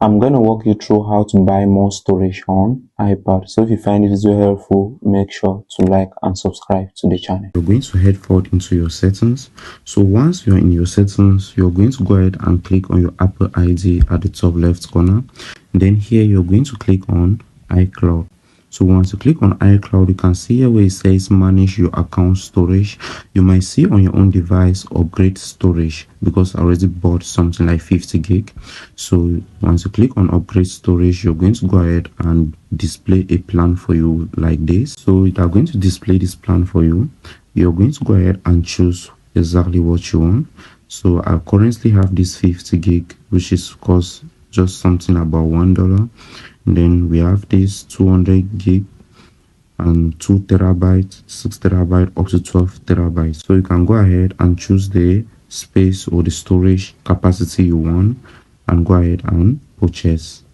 I'm going to walk you through how to buy more storage on iPad. So if you find this video helpful, make sure to like and subscribe to the channel. You're going to head forward into your settings. So once you're in your settings, you're going to go ahead and click on your Apple ID at the top left corner. Then here you're going to click on iCloud. So once you click on iCloud, you can see here where it says manage your account storage. You might see on your own device upgrade storage, because I already bought something like 50 gig. So once you click on upgrade storage, you're going to go ahead and display a plan for you like this. So it are going to display this plan for you. You're going to go ahead and choose exactly what you want. So I currently have this 50 gig, which is cost just something about $1. Then we have this 200 gig and 2 terabytes, 6 terabyte, up to 12 terabytes. So you can go ahead and choose the space or the storage capacity you want and go ahead and purchase.